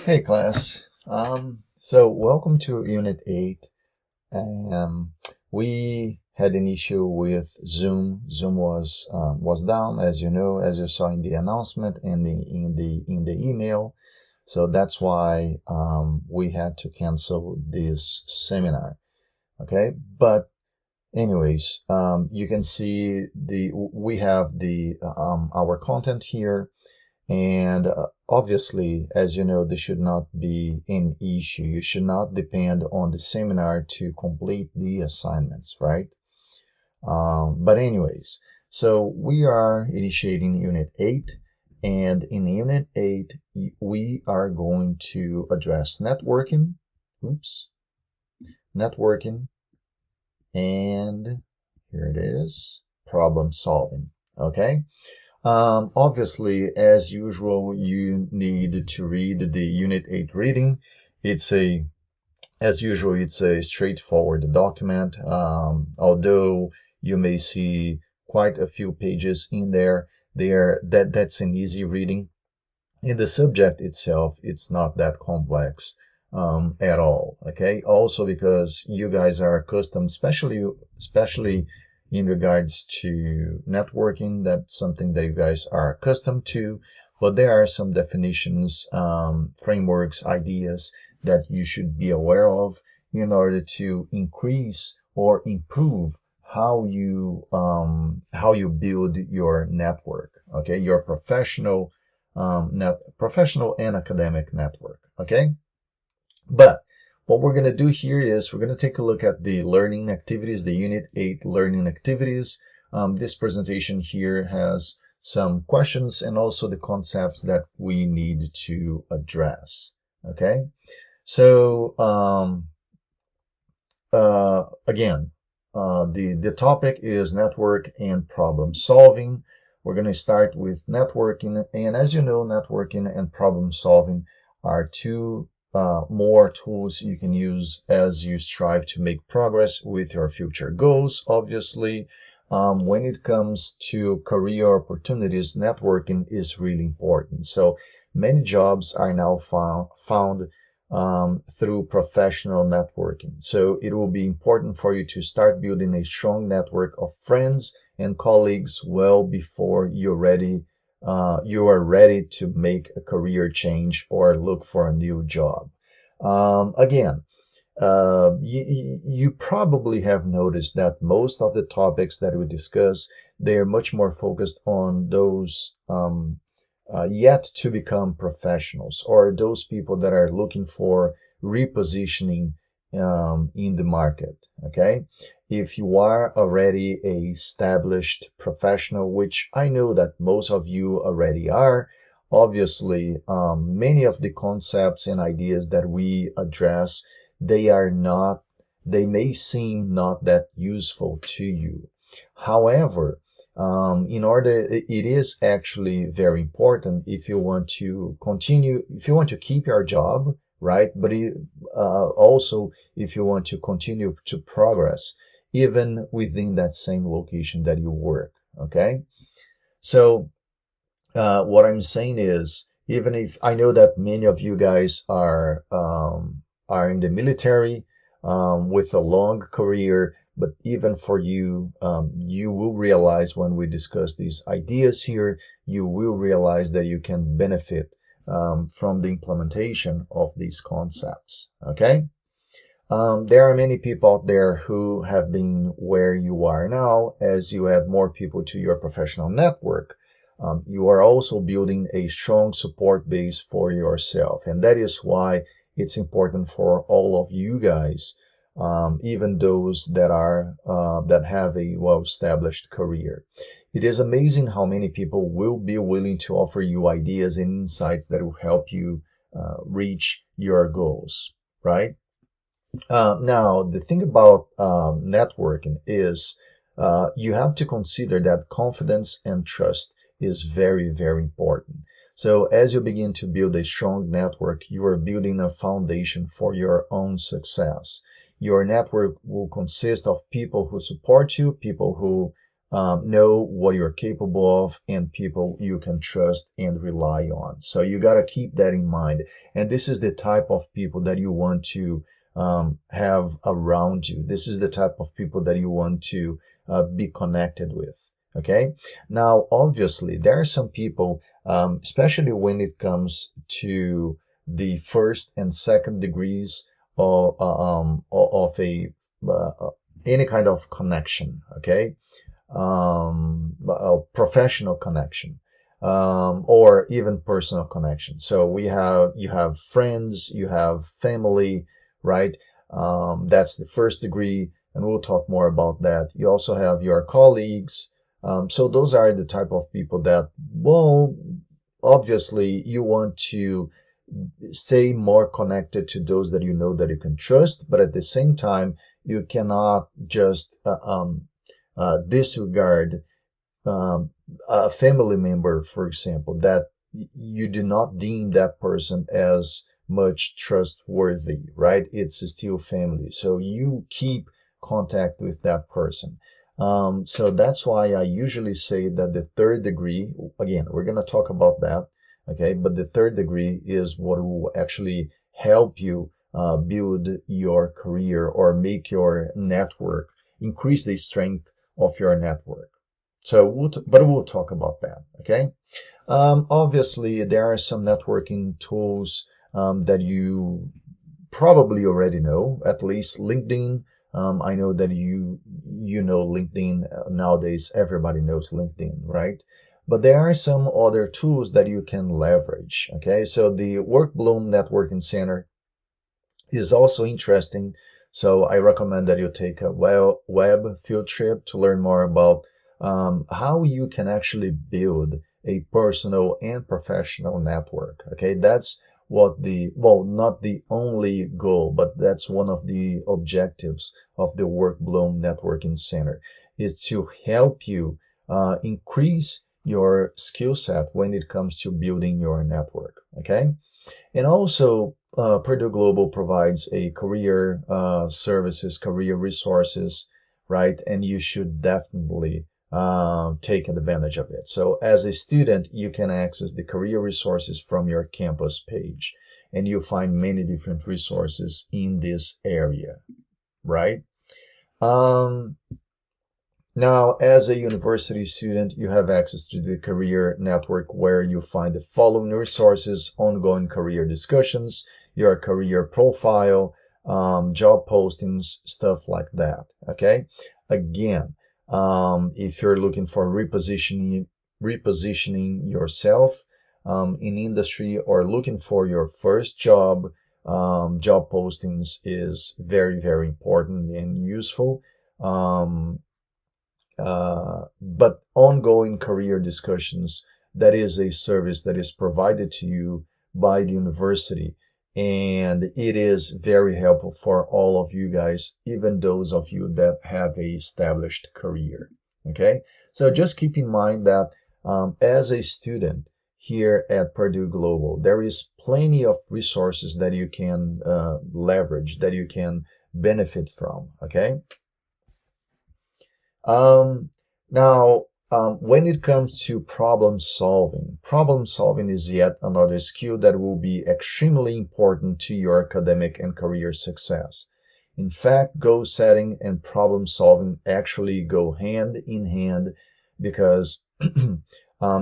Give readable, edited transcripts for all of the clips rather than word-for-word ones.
Hey class. So welcome to Unit 8. We had an issue with Zoom. Zoom was down, as you know, as you saw in the announcement and in the email. So that's why we had to cancel this seminar. Okay, but anyways, you can see we have the our content here. And obviously, as you know, this should not be an issue. You should not depend on the seminar to complete the assignments, right? But anyways, so we are initiating Unit 8. And in Unit 8, we are going to address networking. Networking. And here it is, problem solving. Okay. Obviously, as usual, you need to read the Unit 8 reading. As usual, it's a straightforward document, although you may see quite a few pages in there. That's an easy reading. In the subject itself, it's not that complex at all. Okay. Also, because you guys are accustomed, especially in regards to networking, that's something that you guys are accustomed to, but there are some definitions, frameworks, ideas that you should be aware of in order to increase or improve how you build your network. Okay, your professional and academic network. Okay, but what we're going to do here is we're going to take a look at the learning activities, the Unit 8 learning activities. This presentation here has some questions and also the concepts that we need to address. Okay, so again, the topic is network and problem solving. We're going to start with networking, and as you know, networking and problem solving are two more tools you can use as you strive to make progress with your future goals. Obviously, when it comes to career opportunities, networking is really important. So many jobs are now found through professional networking. So it will be important for you to start building a strong network of friends and colleagues well before you are ready to make a career change or look for a new job. You probably have noticed that most of the topics that we discuss, they're much more focused on those yet to become professionals, or those people that are looking for repositioning in the market. Okay, if you are already a established professional, which I know that most of you already are, obviously many of the concepts and ideas that we address, they may seem not that useful to you. However, it is actually very important if you want to keep your job, right? But also if you want to continue to progress, even within that same location that you work. Okay, so what I'm saying is, even if I know that many of you guys are in the military with a long career, but even for you, you will realize when we discuss these ideas here, you will realize that you can benefit from the implementation of these concepts. Okay? There are many people out there who have been where you are now. As you add more people to your professional network, you are also building a strong support base for yourself. And that is why it's important for all of you guys, even those that have a well-established career. It is amazing how many people will be willing to offer you ideas and insights that will help you reach your goals, right? Now, the thing about networking is you have to consider that confidence and trust is very, very important. So as you begin to build a strong network, you are building a foundation for your own success. Your network will consist of people who support you, people who know what you're capable of, and people you can trust and rely on. So you got to keep that in mind. And this is the type of people that you want to have around you. This is the type of people that you want to be connected with. Okay. Now, obviously, there are some people, especially when it comes to the first and second degrees of any kind of connection. Okay. A professional connection, or even personal connection. So you have friends, you have family, right? That's the first degree, and we'll talk more about that. You also have your colleagues. So those are the type of people that, well, obviously you want to stay more connected to those that you know that you can trust, but at the same time, you cannot just disregard a family member, for example, that you do not deem that person as much trustworthy, right? It's still family. So you keep contact with that person. So that's why I usually say that the third degree, again, we're going to talk about that, okay? But the third degree is what will actually help you build your career or make your network, increase the strength of your network. So, but we'll talk about that, okay? Obviously, there are some networking tools that you probably already know, at least LinkedIn. I know that you know LinkedIn. Nowadays, everybody knows LinkedIn, right? But there are some other tools that you can leverage, okay? So the Workbloom Networking Center is also interesting. So I recommend that you take a web field trip to learn more about how you can actually build a personal and professional network. Okay, that's what not the only goal, but that's one of the objectives of the Workbloom Networking Center, is to help you increase your skill set when it comes to building your network. Okay, and also Purdue Global provides a career services, career resources, right? And you should definitely take advantage of it. So as a student, you can access the career resources from your campus page, and you'll find many different resources in this area, right? Now, as a university student, you have access to the career network where you find the following resources: ongoing career discussions, your career profile, job postings, stuff like that. Okay. Again, if you're looking for repositioning yourself in industry, or looking for your first job, job postings is very, very important and useful. But ongoing career discussions, that is a service that is provided to you by the university, and it is very helpful for all of you guys, even those of you that have a established career. Okay, so just keep in mind that as a student here at Purdue Global, there is plenty of resources that you can leverage, that you can benefit from. Okay. When it comes to problem solving is yet another skill that will be extremely important to your academic and career success. In fact, goal setting and problem solving actually go hand in hand, because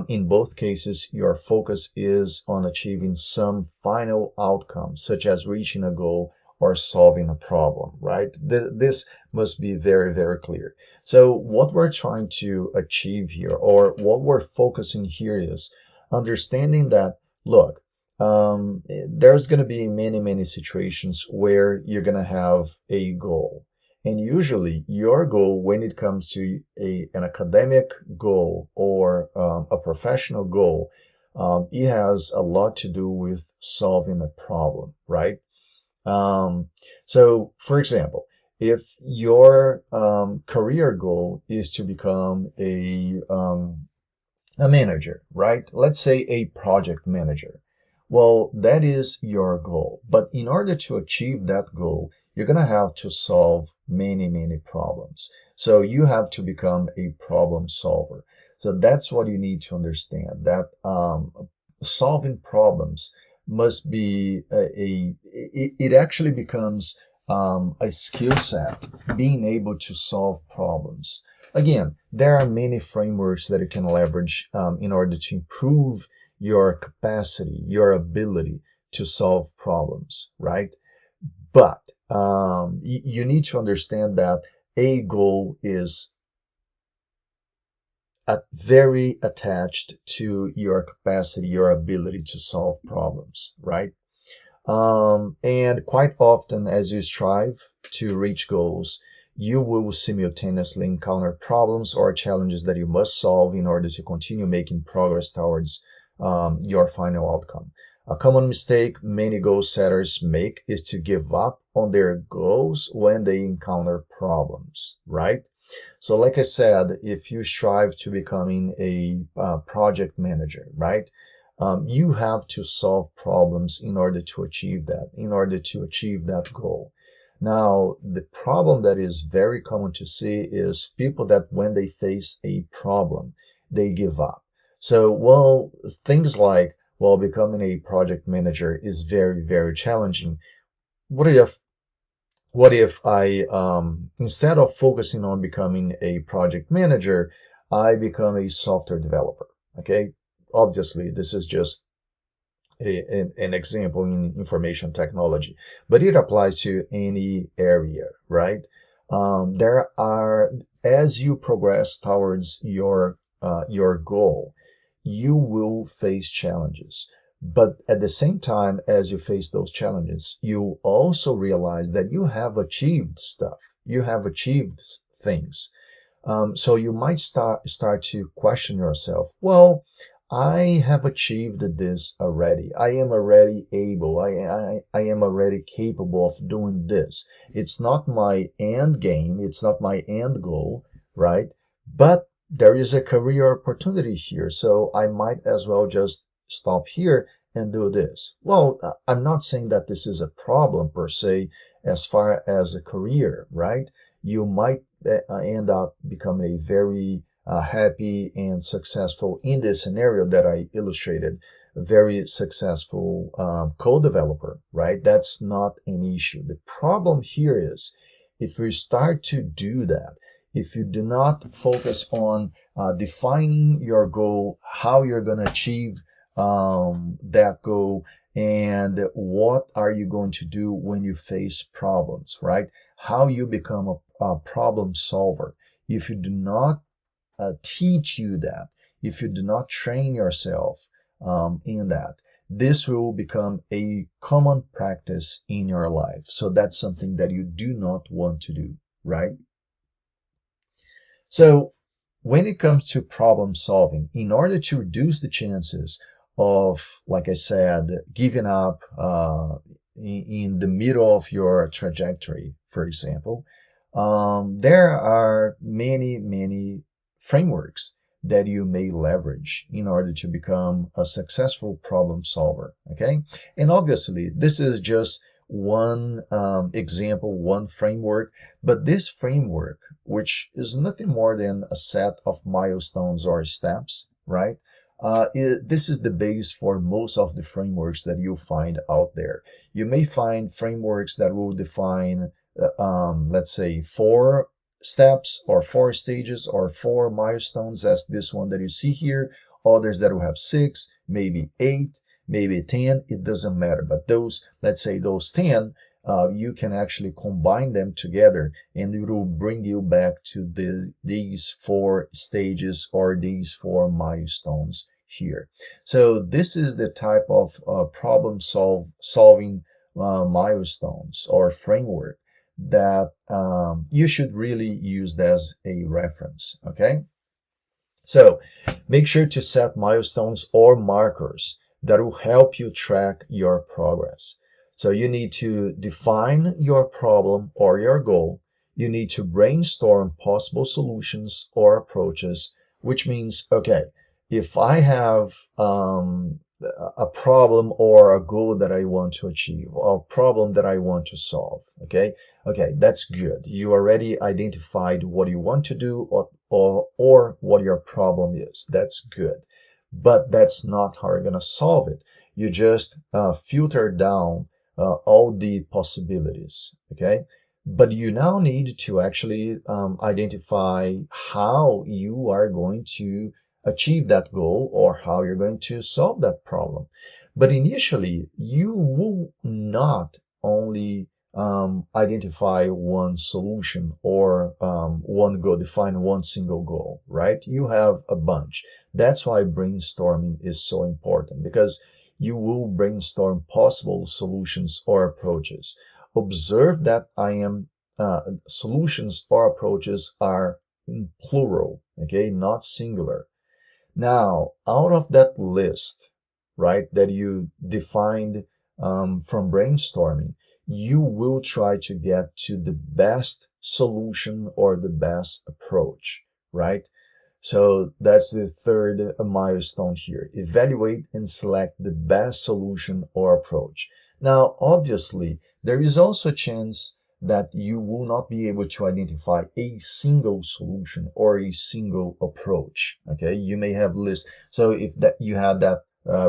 in both cases, your focus is on achieving some final outcome, such as reaching a goal or solving a problem, right? This must be very, very clear. So what we're trying to achieve here, or what we're focusing here, is understanding that, look, there's going to be many, many situations where you're going to have a goal. And usually your goal, when it comes to an academic goal or a professional goal, it has a lot to do with solving a problem, right? So, for example, if your career goal is to become a manager, right? Let's say a project manager. Well, that is your goal. But in order to achieve that goal, you're going to have to solve many, many problems. So you have to become a problem solver. So that's what you need to understand, that solving problems must be it actually becomes a skill set, being able to solve problems. Again, there are many frameworks that you can leverage in order to improve your capacity, your ability to solve problems, right? But you need to understand that a goal is very attached to your capacity, your ability to solve problems, right? And quite often, as you strive to reach goals, you will simultaneously encounter problems or challenges that you must solve in order to continue making progress towards your final outcome. A common mistake many goal setters make is to give up on their goals when they encounter problems, right? So like I said, if you strive to becoming a project manager, right? You have to solve problems in order to achieve that, in order to achieve that goal. Now, the problem that is very common to see is people that when they face a problem, they give up. So, well, things like, well, becoming a project manager is very, very challenging. What if I, instead of focusing on becoming a project manager, I become a software developer? Okay. Obviously, this is just an example in information technology, but it applies to any area, right? There are, as you progress towards your goal, you will face challenges. But at the same time, as you face those challenges, you also realize that you have achieved stuff. You have achieved things. So you might start to question yourself. Well, I have achieved this already. I am already able. I am already capable of doing this. It's not my end game. It's not my end goal, right? But there is a career opportunity here. So I might as well just stop here and do this. Well, I'm not saying that this is a problem per se as far as a career, right? You might end up becoming a very happy and successful, in the scenario that I illustrated, a very successful code developer, right? That's not an issue. The problem here is if you start to do that, if you do not focus on defining your goal, how you're going to achieve that goal, and what are you going to do when you face problems, right? How you become a problem solver. If you do not teach you that, if you do not train yourself in that, this will become a common practice in your life. So that's something that you do not want to do, right? So when it comes to problem solving, in order to reduce the chances of, like I said, giving up in the middle of your trajectory, for example, there are many frameworks that you may leverage in order to become a successful problem solver, okay? And obviously, this is just one example, one framework, but this framework, which is nothing more than a set of milestones or steps, right? This is the base for most of the frameworks that you'll find out there. You may find frameworks that will define, let's say, 4 steps or 4 stages or 4 milestones, as this one that you see here. Others that will have 6, maybe 8, maybe 10. It doesn't matter. But those, let's say those 10, you can actually combine them together, and it will bring you back to these 4 stages or these 4 milestones here. So this is the type of problem solving milestones or framework that you should really use as a reference, okay? So make sure to set milestones or markers that will help you track your progress. So you need to define your problem or your goal. You need to brainstorm possible solutions or approaches, which means, okay, if I have a problem or a goal that I want to achieve, or a problem that I want to solve. Okay, that's good. You already identified what you want to do, or what your problem is. That's good, but that's not how you're gonna solve it. You just filter down all the possibilities. Okay, but you now need to actually identify how you are going to achieve that goal or how you're going to solve that problem. But initially, you will not only identify one solution or one goal, define one single goal, right? You have a bunch. That's why brainstorming is so important, because you will brainstorm possible solutions or approaches. Observe that solutions or approaches are in plural, okay, not singular. Now, out of that list, right, that you defined from brainstorming, you will try to get to the best solution or the best approach, right? So that's the third milestone here. Evaluate and select the best solution or approach. Now, obviously, there is also a chance that you will not be able to identify a single solution or a single approach. Okay, you may have list. So if that you had that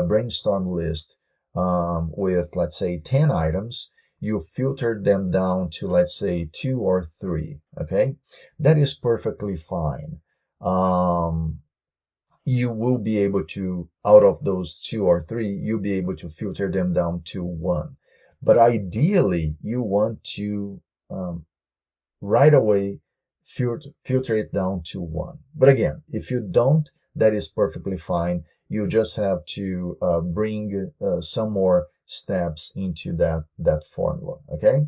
brainstorm list with, let's say, 10 items, you filtered them down to, let's say, 2 or 3. Okay, that is perfectly fine. You will be able to, out of those 2 or 3, you'll be able to filter them down to 1. But ideally, you want to right away filter it down to 1. But again, if you don't, that is perfectly fine. You just have to bring some more steps into that formula, okay?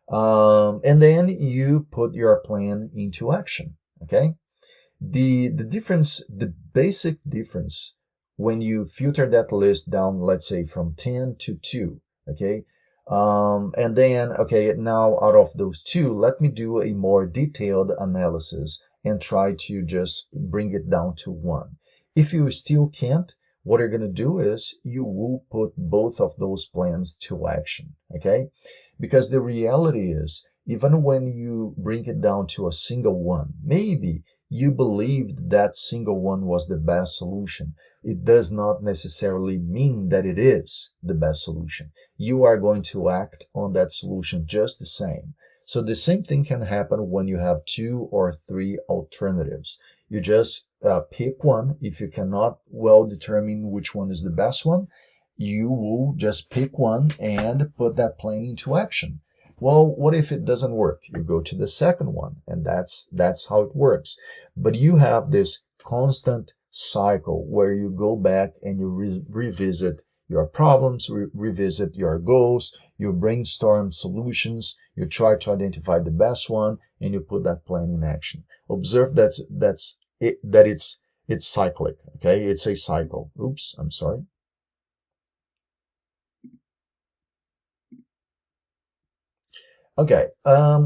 And then you put your plan into action, okay? The difference, the basic difference when you filter that list down, let's say from 10 to 2, okay? And then, okay, now out of those 2, let me do a more detailed analysis and try to just bring it down to 1. If you still can't, what you're going to do is you will put both of those plans to action, okay? Because the reality is, even when you bring it down to a single one, maybe you believed that single one was the best solution. It does not necessarily mean that it is the best solution. You are going to act on that solution just the same. So the same thing can happen when you have 2 or 3 alternatives. You just pick one. If you cannot well determine which one is the best one, you will just pick one and put that plan into action. Well, what if it doesn't work? You go to the second one, and that's how it works. But you have this constant cycle where you go back and you revisit your problems, revisit your goals, you brainstorm solutions, you try to identify the best one, and you put that plan in action. Observe that it's cyclic, okay? It's a cycle. Oops, I'm sorry. Okay,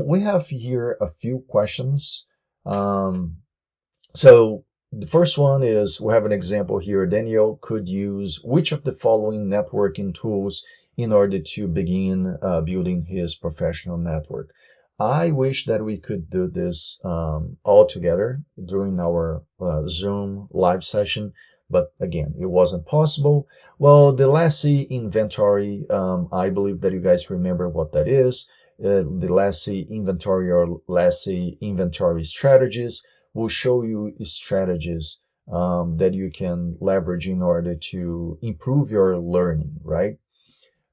we have here a few questions. So the first one is, we have an example here. Daniel could use which of the following networking tools in order to begin building his professional network? I wish that we could do this all together during our Zoom live session, but again, it wasn't possible. Well, the Lassie inventory, I believe that you guys remember what that is. The Lassie inventory or Lassie inventory strategies will show you strategies that you can leverage in order to improve your learning, right?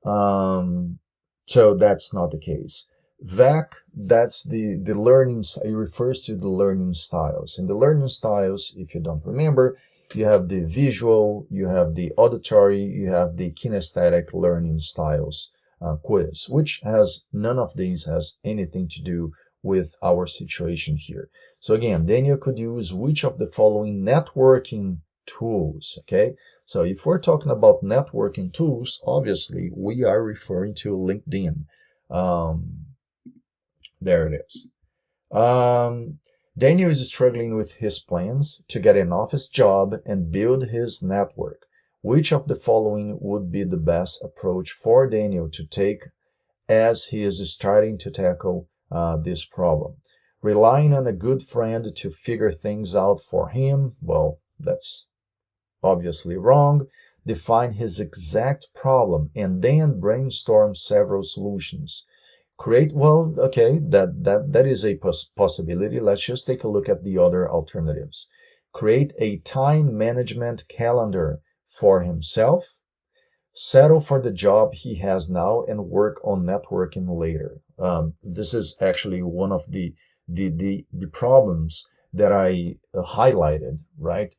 So that's not the case. VAC, that's the learning, it refers to the learning styles. And the learning styles, if you don't remember, you have the visual, you have the auditory, you have the kinesthetic learning styles quiz, which has none of these has anything to do with our situation here. So again, Daniel could use which of the following networking tools, okay? So if we're talking about networking tools, obviously we are referring to LinkedIn. There it is. Daniel is struggling with his plans to get an office job and build his network. Which of the following would be the best approach for Daniel to take as he is starting to tackle this problem? Relying on a good friend to figure things out for him? Well, that's obviously wrong. Define his exact problem and then brainstorm several solutions. Create, well, okay, that is a possibility. Let's just take a look at the other alternatives. Create a time management calendar for himself. Settle for the job he has now and work on networking later. This is actually one of the problems that I highlighted, right,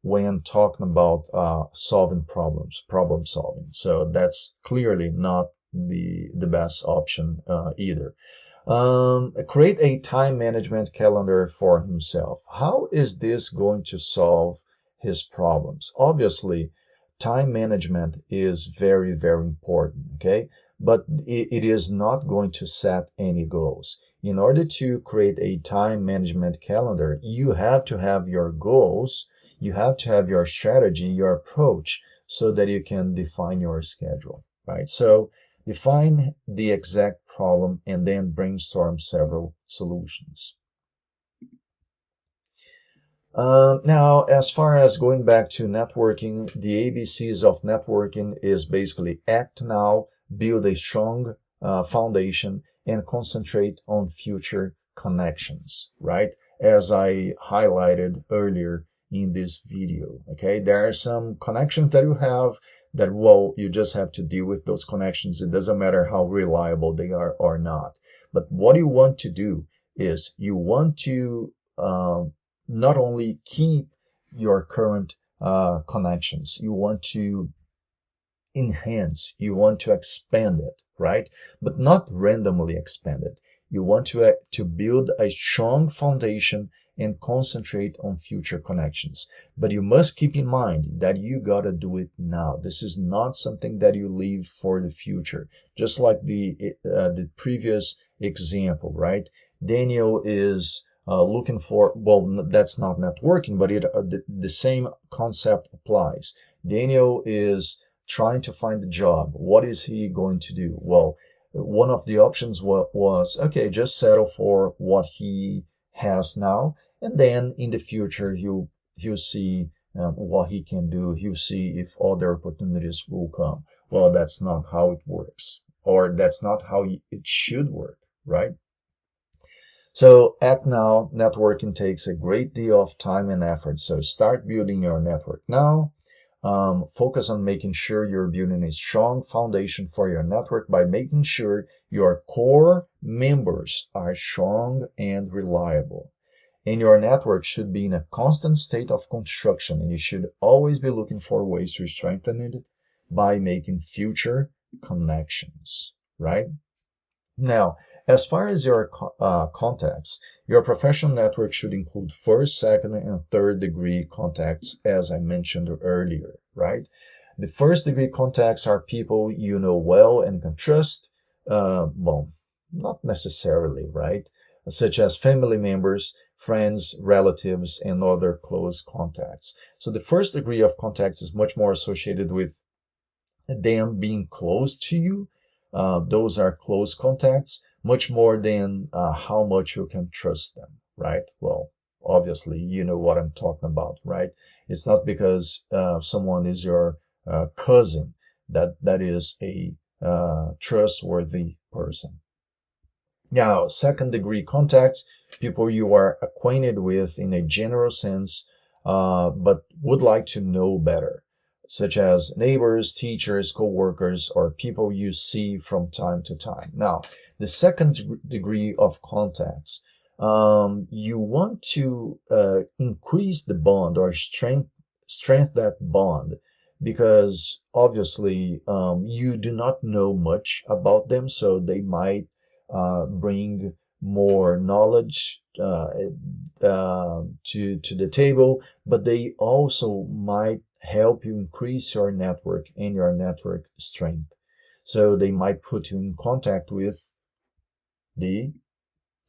when talking about solving problems, problem solving. So that's clearly not the best option either. Create a time management calendar for himself. How is this going to solve his problems? Obviously, time management is very, very important, okay? But it is not going to set any goals. In order to create a time management calendar, you have to have your goals, you have to have your strategy, your approach, so that you can define your schedule, right? So define the exact problem and then brainstorm several solutions. Now, as far as going back to networking, the ABCs of networking is basically act now, build a strong foundation, and concentrate on future connections, right? As I highlighted earlier in this video, okay? There are some connections that you have that, well, you just have to deal with those connections. It doesn't matter how reliable they are or not. But what you want to do is you want to not only keep your current connections, you want to enhance, you want to expand it, right? But not randomly expand it. You want to build a strong foundation and concentrate on future connections. But you must keep in mind that you gotta do it now. This is not something that you leave for the future. Just like the previous example, right? Daniel is looking for, well, that's not networking, but the same concept applies. Daniel is trying to find a job. What is he going to do? Well, one of the options was, okay, just settle for what he has now, and then in the future he'll see what he can do. He'll see if other opportunities will come. Well, that's not how it works, or that's not how it should work, right? So act now. Networking takes a great deal of time and effort. So start building your network now. Focus on making sure you're building a strong foundation for your network by making sure your core members are strong and reliable. And your network should be in a constant state of construction, and you should always be looking for ways to strengthen it by making future connections, right? Now, as far as your contacts, your professional network should include first, second, and third degree contacts, as I mentioned earlier, right? The first degree contacts are people you know well and can trust. Well, not necessarily, right? Such as family members, friends, relatives, and other close contacts. So the first degree of contacts is much more associated with them being close to you. Those are close contacts, much more than how much you can trust them, right? Well, obviously, you know what I'm talking about, right? It's not because someone is your cousin that is a trustworthy person. Now, second degree contacts, people you are acquainted with in a general sense, but would like to know better, such as neighbors, teachers, co-workers, or people you see from time to time. Now, the second degree of contacts, you want to increase the bond or strengthen that bond, because obviously you do not know much about them, so they might bring more knowledge to the table, but they also might help you increase your network and your network strength. So they might put you in contact with the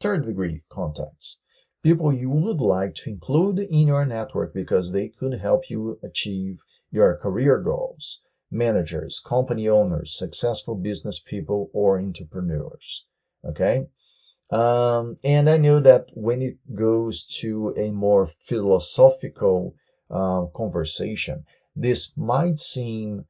third degree contacts, people you would like to include in your network because they could help you achieve your career goals. Managers, company owners, successful business people, or entrepreneurs. Okay? And I know that when it goes to a more philosophical conversation, this might seem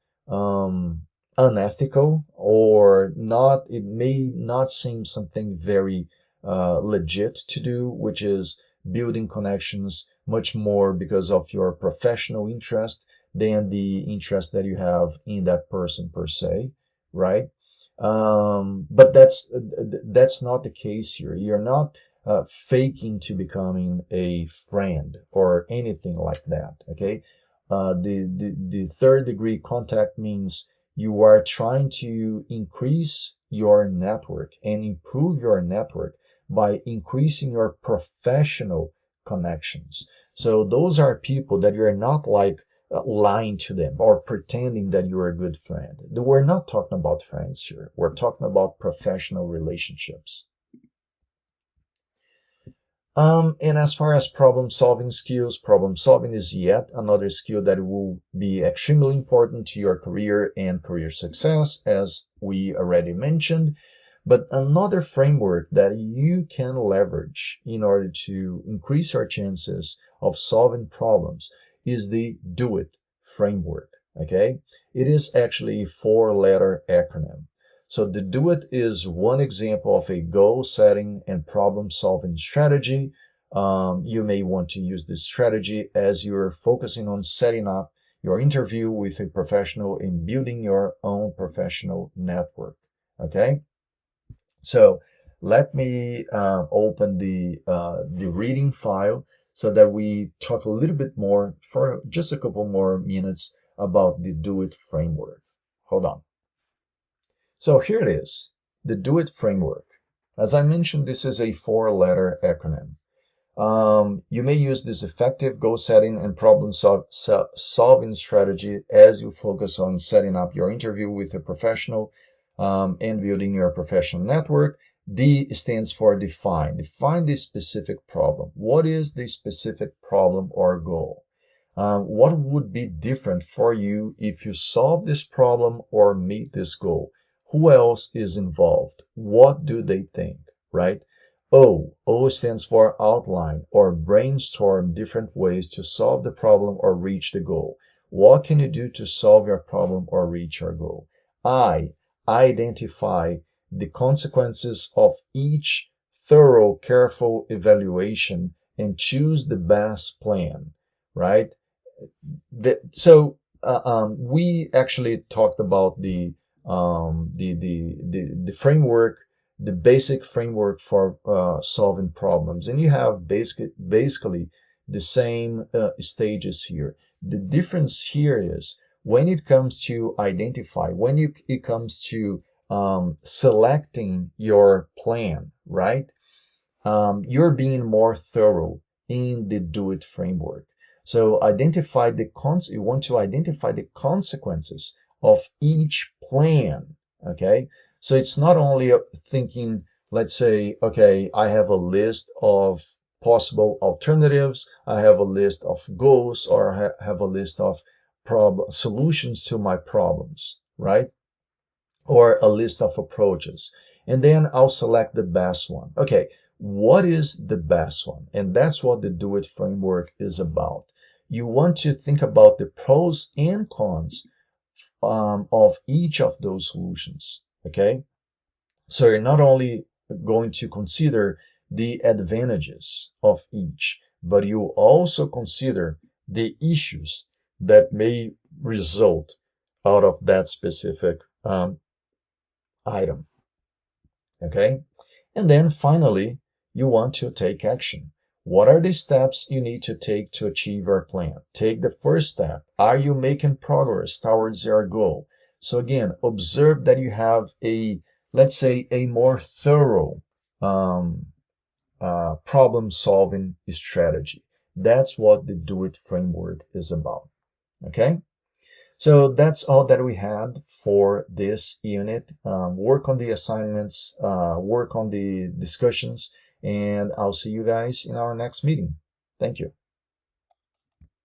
unethical or not. It may not seem something very legit to do, which is building connections much more because of your professional interest than the interest that you have in that person per se, right? But that's not the case here. You're not faking to becoming a friend or anything like that. Okay, the third degree contact means you are trying to increase your network and improve your network by increasing your professional connections. So those are people that you're not like lying to them or pretending that you're a good friend. We're not talking about friends here. We're talking about professional relationships. And as far as problem solving skills, problem solving is yet another skill that will be extremely important to your career and career success, as we already mentioned. But another framework that you can leverage in order to increase your chances of solving problems is the Do It framework. Okay? It is actually a 4-letter acronym. So the Do It is one example of a goal setting and problem solving strategy. You may want to use this strategy as you're focusing on setting up your interview with a professional and building your own professional network. Okay? So let me open the reading file so that we talk a little bit more for just a couple more minutes about the Do It framework. Hold on. So here it is, the Do It framework. As I mentioned, this is a 4-letter acronym. You may use this effective goal setting and problem solving strategy as you focus on setting up your interview with a professional and building your professional network. D stands for define. Define the specific problem. What is the specific problem or goal? What would be different for you if you solve this problem or meet this goal? Who else is involved? What do they think, right? O stands for outline or brainstorm different ways to solve the problem or reach the goal. What can you do to solve your problem or reach your goal? Identify the consequences of each thorough, careful evaluation and choose the best plan, right? We actually talked about the framework, the basic framework for solving problems, and you have basically the same stages here. The difference here is when it comes to identify, it comes to selecting your plan, right? You're being more thorough in the Do It framework. So you want to identify the consequences of each plan, okay? So it's not only thinking, let's say, okay, I have a list of possible alternatives, I have a list of goals, or I have a list of solutions to my problems, right? Or a list of approaches. And then I'll select the best one. Okay, what is the best one? And that's what the Do It framework is about. You want to think about the pros and cons of each of those solutions, okay? So you're not only going to consider the advantages of each, but you also consider the issues that may result out of that specific item, okay? And then finally, you want to take action. What are the steps you need to take to achieve your plan? Take the first step. Are you making progress towards your goal? So again, observe that you have let's say, a more thorough problem-solving strategy. That's what the Do It framework is about, okay? So that's all that we had for this unit. Work on the assignments, work on the discussions, and I'll see you guys in our next meeting. Thank you.